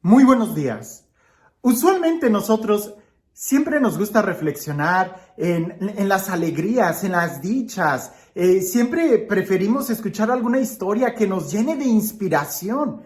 Muy buenos días. Usualmente nosotros siempre nos gusta reflexionar en las alegrías, en las dichas. Siempre preferimos escuchar alguna historia que nos llene de inspiración.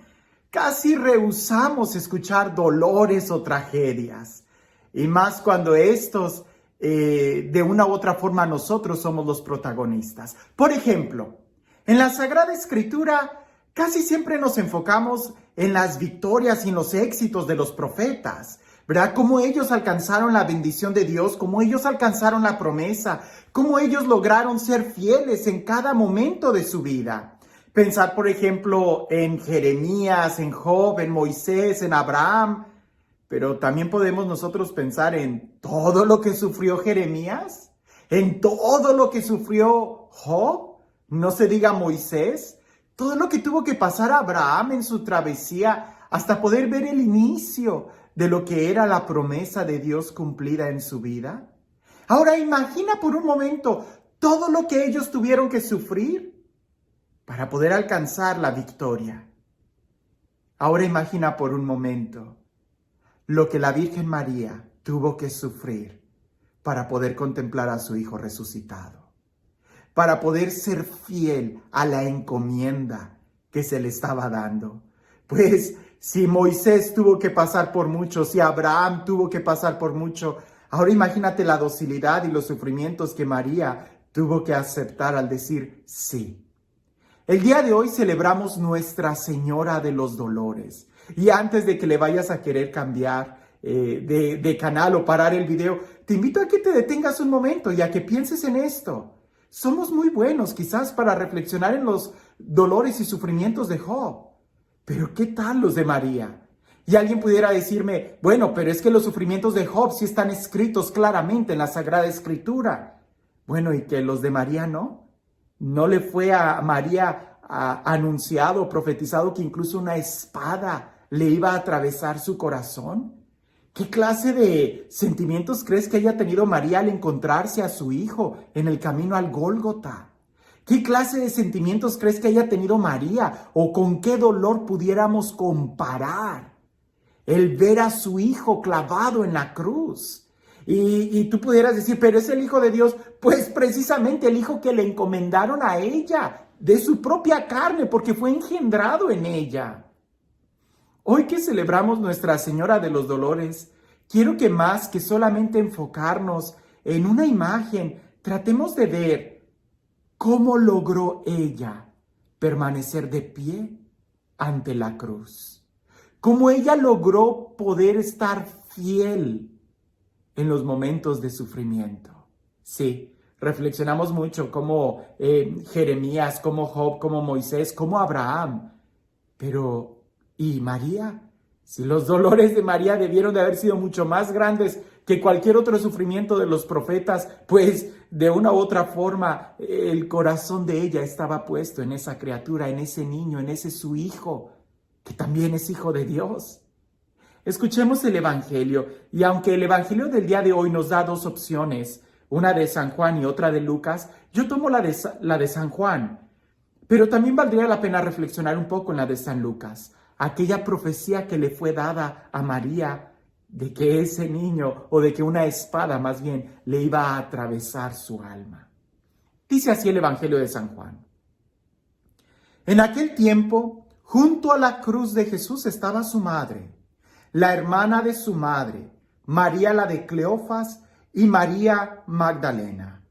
Casi rehusamos escuchar dolores o tragedias. Y más cuando estos, de una u otra forma, nosotros somos los protagonistas. Por ejemplo, en la Sagrada Escritura casi siempre nos enfocamos en las victorias y en los éxitos de los profetas, ¿verdad? Cómo ellos alcanzaron la bendición de Dios, cómo ellos alcanzaron la promesa, cómo ellos lograron ser fieles en cada momento de su vida. Pensar, por ejemplo, en Jeremías, en Job, en Moisés, en Abraham, pero también podemos nosotros pensar en todo lo que sufrió Jeremías, en todo lo que sufrió Job, no se diga Moisés, todo lo que tuvo que pasar Abraham en su travesía hasta poder ver el inicio de lo que era la promesa de Dios cumplida en su vida. Ahora imagina por un momento todo lo que ellos tuvieron que sufrir para poder alcanzar la victoria. Ahora imagina por un momento lo que la Virgen María tuvo que sufrir para poder contemplar a su Hijo resucitado, para poder ser fiel a la encomienda que se le estaba dando. Pues si Moisés tuvo que pasar por mucho, si Abraham tuvo que pasar por mucho, ahora imagínate la docilidad y los sufrimientos que María tuvo que aceptar al decir sí. El día de hoy celebramos Nuestra Señora de los Dolores. Y antes de que le vayas a querer cambiar de canal o parar el video, te invito a que te detengas un momento y a que pienses en esto. Somos muy buenos quizás para reflexionar en los dolores y sufrimientos de Job, pero ¿qué tal los de María? Y alguien pudiera decirme, bueno, pero es que los sufrimientos de Job sí están escritos claramente en la Sagrada Escritura. Bueno, ¿y que los de María no? ¿No le fue a María anunciado o profetizado que incluso una espada le iba a atravesar su corazón? ¿Qué clase de sentimientos crees que haya tenido María al encontrarse a su hijo en el camino al Gólgota? ¿Qué clase de sentimientos crees que haya tenido María? ¿O con qué dolor pudiéramos comparar el ver a su hijo clavado en la cruz? Y tú pudieras decir, pero es el Hijo de Dios. Pues precisamente el hijo que le encomendaron a ella, de su propia carne, porque fue engendrado en ella. Hoy que celebramos Nuestra Señora de los Dolores, quiero que más que solamente enfocarnos en una imagen, tratemos de ver cómo logró ella permanecer de pie ante la cruz. Cómo ella logró poder estar fiel en los momentos de sufrimiento. Sí, reflexionamos mucho como Jeremías, como Job, como Moisés, como Abraham, pero ¿y María? Si los dolores de María debieron de haber sido mucho más grandes que cualquier otro sufrimiento de los profetas, pues de una u otra forma el corazón de ella estaba puesto en esa criatura, en ese niño, en ese su hijo, que también es hijo de Dios. Escuchemos el Evangelio, y aunque el Evangelio del día de hoy nos da dos opciones, una de San Juan y otra de Lucas, yo tomo la de San Juan, pero también valdría la pena reflexionar un poco en la de San Lucas, aquella profecía que le fue dada a María de que ese niño, o de que una espada más bien, le iba a atravesar su alma. Dice así el Evangelio de San Juan. En aquel tiempo, junto a la cruz de Jesús estaba su madre, la hermana de su madre, María la de Cleofas y María Magdalena.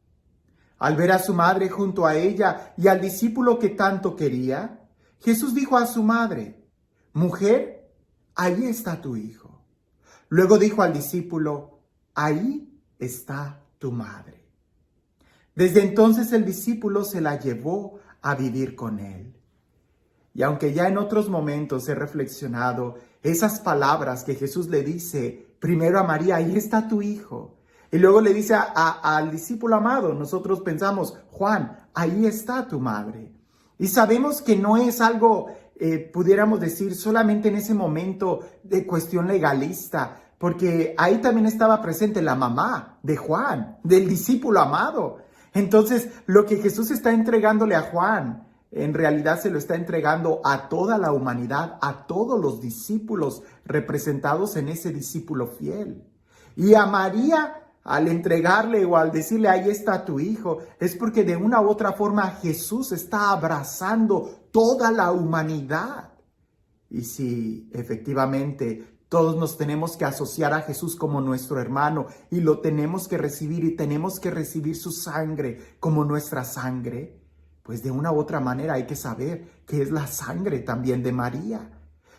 Al ver a su madre junto a ella y al discípulo que tanto quería, Jesús dijo a su madre, «Mujer, ahí está tu hijo». Luego dijo al discípulo, «Ahí está tu madre». Desde entonces el discípulo se la llevó a vivir con él. Y aunque ya en otros momentos he reflexionado esas palabras que Jesús le dice primero a María, «Ahí está tu hijo», y luego le dice al discípulo amado, nosotros pensamos, «Juan, ahí está tu madre». Y sabemos que no es algo, pudiéramos decir, solamente en ese momento de cuestión legalista, porque ahí también estaba presente la mamá de Juan, del discípulo amado. Entonces, lo que Jesús está entregándole a Juan, en realidad se lo está entregando a toda la humanidad, a todos los discípulos representados en ese discípulo fiel. Y a María, al entregarle o al decirle, ahí está tu hijo, es porque de una u otra forma Jesús está abrazando toda la humanidad. Y si efectivamente todos nos tenemos que asociar a Jesús como nuestro hermano y lo tenemos que recibir y tenemos que recibir su sangre como nuestra sangre, pues de una u otra manera hay que saber que es la sangre también de María.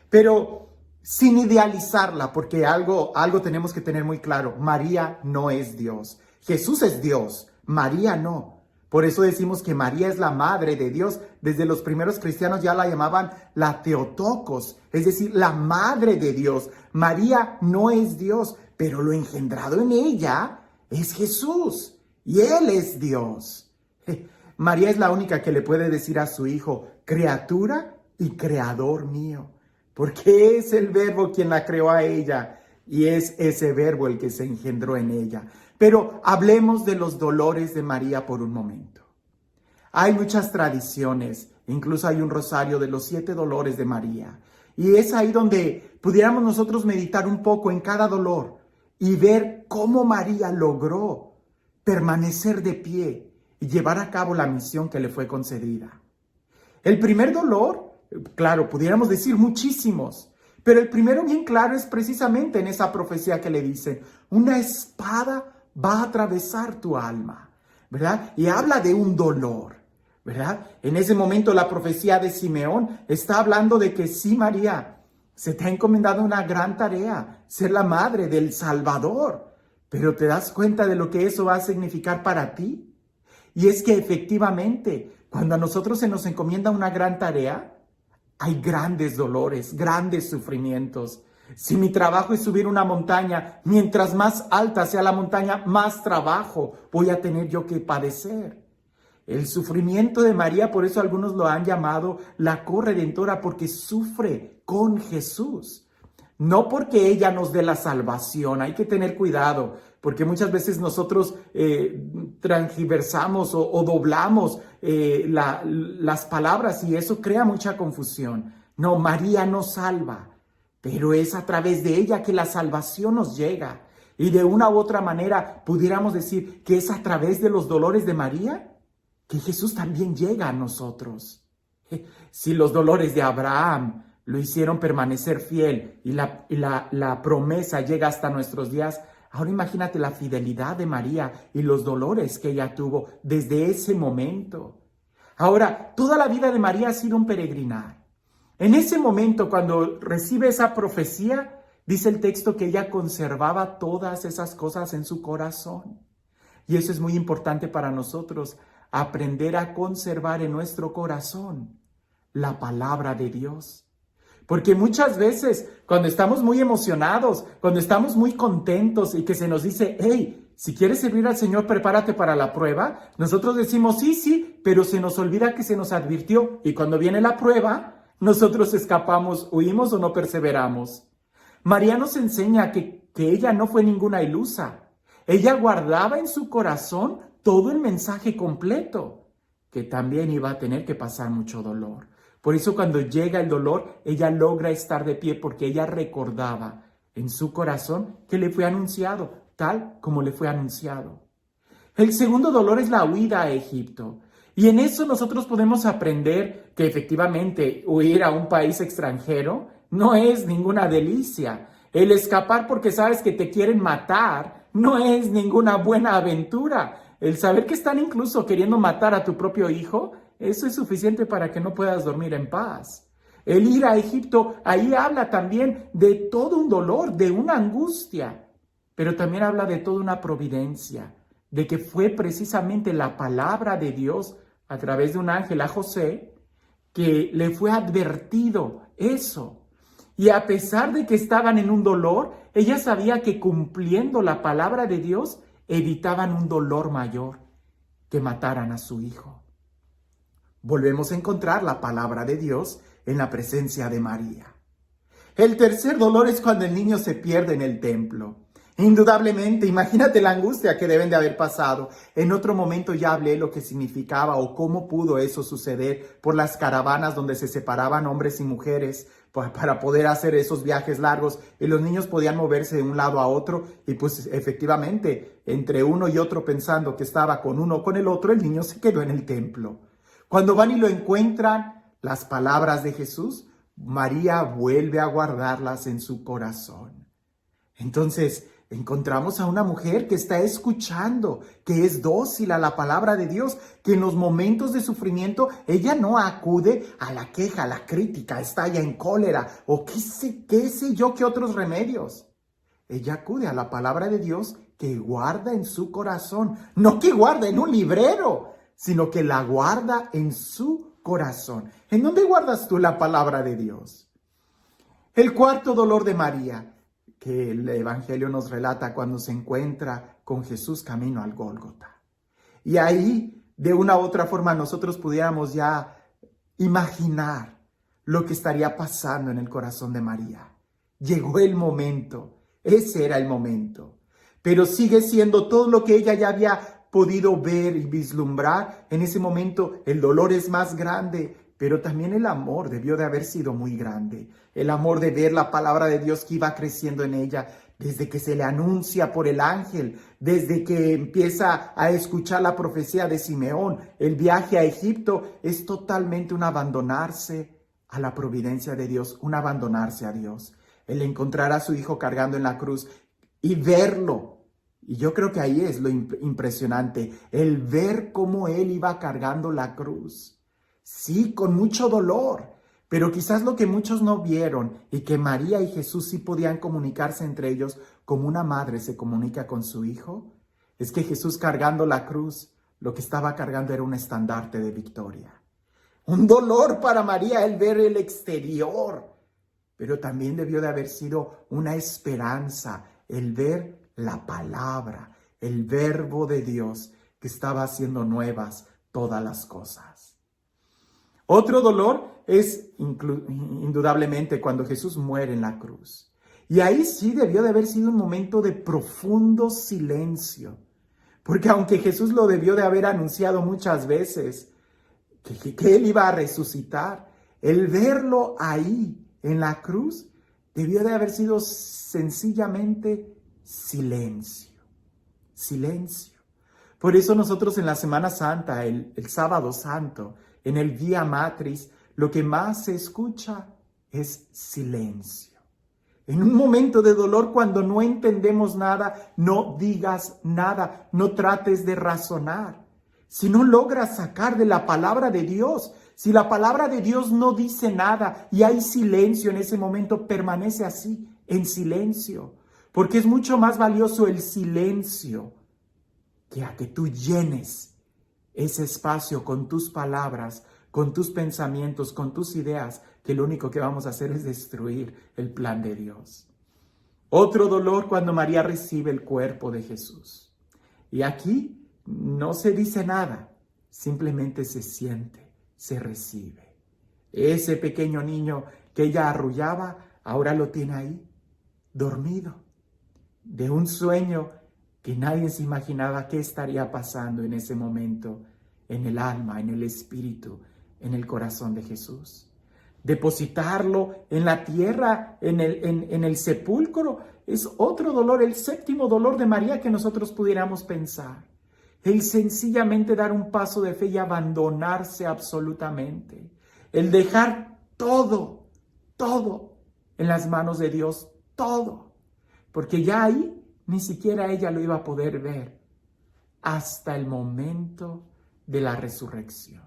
Pero sin idealizarla, porque algo tenemos que tener muy claro: María no es Dios. Jesús es Dios, María no. Por eso decimos que María es la madre de Dios. Desde los primeros cristianos ya la llamaban la Theotokos, es decir, la madre de Dios. María no es Dios, pero lo engendrado en ella es Jesús y Él es Dios. María es la única que le puede decir a su hijo, criatura y creador mío, porque es el Verbo quien la creó a ella y es ese Verbo el que se engendró en ella. Pero hablemos de los dolores de María por un momento. Hay muchas tradiciones, incluso hay un rosario de los 7 dolores de María. Y es ahí donde pudiéramos nosotros meditar un poco en cada dolor y ver cómo María logró permanecer de pie y llevar a cabo la misión que le fue concedida. El primer dolor, claro, pudiéramos decir muchísimos, pero el primero bien claro es precisamente en esa profecía que le dice, una espada va a atravesar tu alma, ¿verdad? Y habla de un dolor, ¿verdad? En ese momento la profecía de Simeón está hablando de que sí, María, se te ha encomendado una gran tarea, ser la madre del Salvador, pero ¿te das cuenta de lo que eso va a significar para ti? Y es que efectivamente, cuando a nosotros se nos encomienda una gran tarea, hay grandes dolores, grandes sufrimientos. Si mi trabajo es subir una montaña, mientras más alta sea la montaña, más trabajo voy a tener yo que padecer. El sufrimiento de María, por eso algunos lo han llamado la corredentora, porque sufre con Jesús. No porque ella nos dé la salvación, hay que tener cuidado, porque muchas veces nosotros transgiversamos o doblamos las palabras y eso crea mucha confusión. No, María nos salva, pero es a través de ella que la salvación nos llega. Y de una u otra manera pudiéramos decir que es a través de los dolores de María que Jesús también llega a nosotros. Si los dolores de Abraham lo hicieron permanecer fiel y la promesa llega hasta nuestros días, ahora imagínate la fidelidad de María y los dolores que ella tuvo desde ese momento. Ahora, toda la vida de María ha sido un peregrinar. En ese momento, cuando recibe esa profecía, dice el texto que ella conservaba todas esas cosas en su corazón. Y eso es muy importante para nosotros, aprender a conservar en nuestro corazón la palabra de Dios. Porque muchas veces, cuando estamos muy emocionados, cuando estamos muy contentos y que se nos dice, hey, si quieres servir al Señor, prepárate para la prueba, nosotros decimos, sí, pero se nos olvida que se nos advirtió. Y cuando viene la prueba, nosotros escapamos, huimos o no perseveramos. María nos enseña que ella no fue ninguna ilusa. Ella guardaba en su corazón todo el mensaje completo, que también iba a tener que pasar mucho dolor. Por eso cuando llega el dolor, ella logra estar de pie porque ella recordaba en su corazón que le fue anunciado, tal como le fue anunciado. El segundo dolor es la huida a Egipto. Y en eso nosotros podemos aprender que efectivamente huir a un país extranjero no es ninguna delicia. El escapar porque sabes que te quieren matar no es ninguna buena aventura. El saber que están incluso queriendo matar a tu propio hijo, eso es suficiente para que no puedas dormir en paz. El ir a Egipto, ahí habla también de todo un dolor, de una angustia, pero también habla de toda una providencia, de que fue precisamente la palabra de Dios a través de un ángel a José que le fue advertido eso. Y a pesar de que estaban en un dolor, ella sabía que cumpliendo la palabra de Dios evitaban un dolor mayor, que mataran a su hijo. Volvemos a encontrar la palabra de Dios en la presencia de María. El tercer dolor es cuando el niño se pierde en el templo. Indudablemente, imagínate la angustia que deben de haber pasado. En otro momento ya hablé lo que significaba o cómo pudo eso suceder por las caravanas donde se separaban hombres y mujeres para poder hacer esos viajes largos y los niños podían moverse de un lado a otro y pues efectivamente entre uno y otro pensando que estaba con uno o con el otro, el niño se quedó en el templo. Cuando van y lo encuentran, las palabras de Jesús, María vuelve a guardarlas en su corazón. Entonces, encontramos a una mujer que está escuchando, que es dócil a la palabra de Dios, que en los momentos de sufrimiento ella no acude a la queja, a la crítica, estalla en cólera o qué sé yo, qué otros remedios. Ella acude a la palabra de Dios que guarda en su corazón, no que guarda en un librero, sino que la guarda en su corazón. ¿En dónde guardas tú la palabra de Dios? El cuarto dolor de María, que el Evangelio nos relata cuando se encuentra con Jesús camino al Gólgota. Y ahí, de una u otra forma, nosotros pudiéramos ya imaginar lo que estaría pasando en el corazón de María. Llegó el momento, ese era el momento. Pero sigue siendo todo lo que ella ya había podido ver y vislumbrar. En ese momento el dolor es más grande, pero también el amor debió de haber sido muy grande. El amor de ver la palabra de Dios que iba creciendo en ella desde que se le anuncia por el ángel, desde que empieza a escuchar la profecía de Simeón. El viaje a Egipto es totalmente un abandonarse a la providencia de Dios, un abandonarse a Dios. El encontrar a su hijo cargando en la cruz y verlo. Y yo creo que ahí es lo impresionante, el ver cómo él iba cargando la cruz. Sí, con mucho dolor, pero quizás lo que muchos no vieron y que María y Jesús sí podían comunicarse entre ellos como una madre se comunica con su hijo, es que Jesús cargando la cruz, lo que estaba cargando era un estandarte de victoria. Un dolor para María el ver el exterior, pero también debió de haber sido una esperanza el ver la palabra, el verbo de Dios que estaba haciendo nuevas todas las cosas. Otro dolor es indudablemente cuando Jesús muere en la cruz. Y ahí sí debió de haber sido un momento de profundo silencio. Porque aunque Jesús lo debió de haber anunciado muchas veces, que Él iba a resucitar, el verlo ahí en la cruz debió de haber sido sencillamente silencio. Silencio. Por eso nosotros en la Semana Santa, el Sábado Santo, en el Vía Matris, lo que más se escucha es silencio. En un momento de dolor, cuando no entendemos nada, no digas nada, no trates de razonar. Si no logras sacar de la palabra de Dios, si la palabra de Dios no dice nada y hay silencio en ese momento, permanece así, en silencio. Porque es mucho más valioso el silencio que a que tú llenes ese espacio con tus palabras, con tus pensamientos, con tus ideas, que lo único que vamos a hacer es destruir el plan de Dios. Otro dolor cuando María recibe el cuerpo de Jesús. Y aquí no se dice nada, simplemente se siente, se recibe. Ese pequeño niño que ella arrullaba, ahora lo tiene ahí, dormido, de un sueño que nadie se imaginaba qué estaría pasando en ese momento, en el alma, en el espíritu, en el corazón de Jesús. Depositarlo en la tierra, en el sepulcro, es otro dolor, el séptimo dolor de María que nosotros pudiéramos pensar. El sencillamente dar un paso de fe y abandonarse absolutamente. El dejar todo en las manos de Dios, todo. Porque ya ahí ni siquiera ella lo iba a poder ver hasta el momento de la resurrección.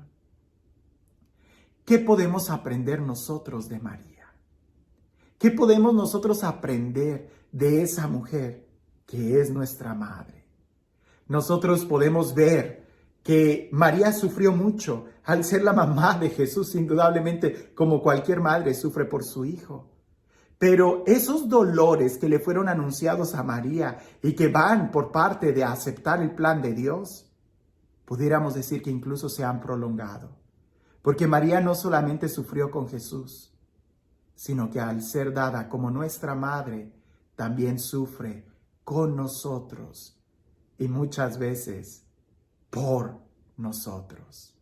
¿Qué podemos aprender nosotros de María? ¿Qué podemos nosotros aprender de esa mujer que es nuestra madre? Nosotros podemos ver que María sufrió mucho al ser la mamá de Jesús, indudablemente, como cualquier madre sufre por su hijo. Pero esos dolores que le fueron anunciados a María y que van por parte de aceptar el plan de Dios, pudiéramos decir que incluso se han prolongado. Porque María no solamente sufrió con Jesús, sino que al ser dada como nuestra madre, también sufre con nosotros y muchas veces por nosotros.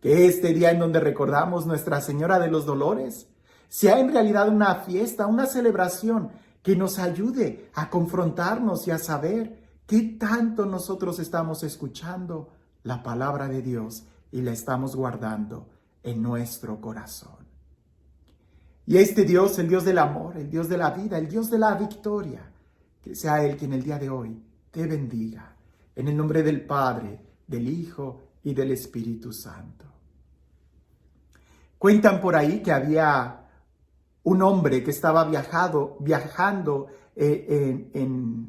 Que este día en donde recordamos Nuestra Señora de los Dolores sea en realidad una fiesta, una celebración que nos ayude a confrontarnos y a saber qué tanto nosotros estamos escuchando la palabra de Dios y la estamos guardando en nuestro corazón. Y este Dios, el Dios del amor, el Dios de la vida, el Dios de la victoria, que sea Él quien el día de hoy te bendiga. En el nombre del Padre, del Hijo y del Espíritu Santo. Cuentan por ahí que había un hombre que estaba viajando en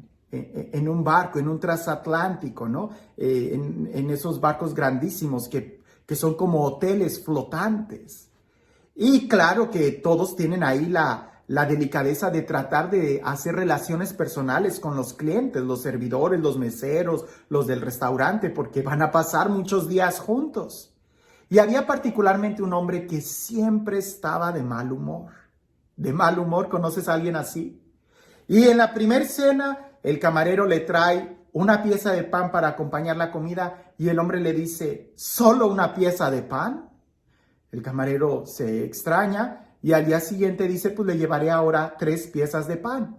un barco, en un transatlántico, ¿no? En esos barcos grandísimos que son como hoteles flotantes. Y claro que todos tienen ahí la delicadeza de tratar de hacer relaciones personales con los clientes, los servidores, los meseros, los del restaurante, porque van a pasar muchos días juntos. Y había particularmente un hombre que siempre estaba de mal humor. De mal humor, ¿conoces a alguien así? Y en la primera cena, el camarero le trae una pieza de pan para acompañar la comida y el hombre le dice, ¿solo una pieza de pan? El camarero se extraña y al día siguiente dice, pues le llevaré ahora 3 piezas de pan.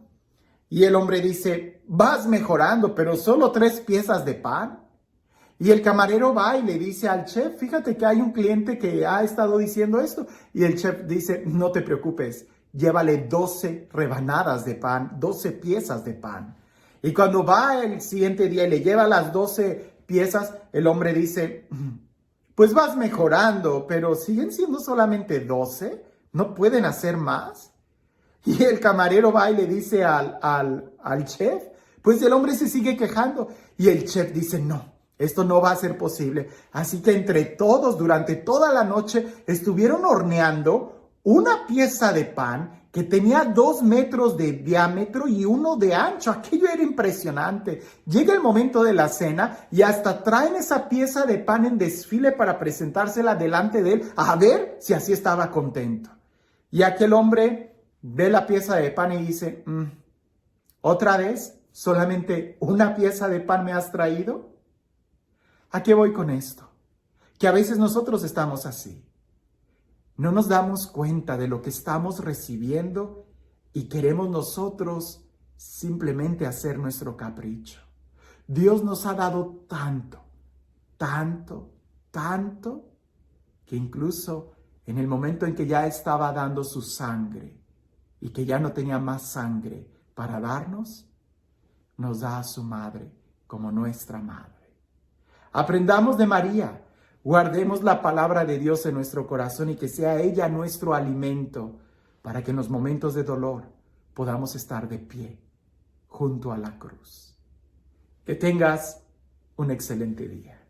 Y el hombre dice, vas mejorando, pero solo 3 piezas de pan. Y el camarero va y le dice al chef, fíjate que hay un cliente que ha estado diciendo esto. Y el chef dice, no te preocupes, llévale 12 rebanadas de pan, 12 piezas de pan. Y cuando va el siguiente día y le lleva las 12 piezas, el hombre dice, pues vas mejorando, pero siguen siendo solamente 12, ¿no pueden hacer más? Y el camarero va y le dice al chef, pues el hombre se sigue quejando. Y el chef dice, no. Esto no va a ser posible. Así que entre todos, durante toda la noche, estuvieron horneando una pieza de pan que tenía 2 metros de diámetro y 1 de ancho. Aquello era impresionante. Llega el momento de la cena y hasta traen esa pieza de pan en desfile para presentársela delante de él, a ver si así estaba contento. Y aquel hombre ve la pieza de pan y dice, ¿otra vez? ¿Solamente una pieza de pan me has traído? ¿A qué voy con esto? Que a veces nosotros estamos así. No nos damos cuenta de lo que estamos recibiendo y queremos nosotros simplemente hacer nuestro capricho. Dios nos ha dado tanto, tanto, tanto, que incluso en el momento en que ya estaba dando su sangre y que ya no tenía más sangre para darnos, nos da a su madre como nuestra madre. Aprendamos de María, guardemos la palabra de Dios en nuestro corazón y que sea ella nuestro alimento para que en los momentos de dolor podamos estar de pie junto a la cruz. Que tengas un excelente día.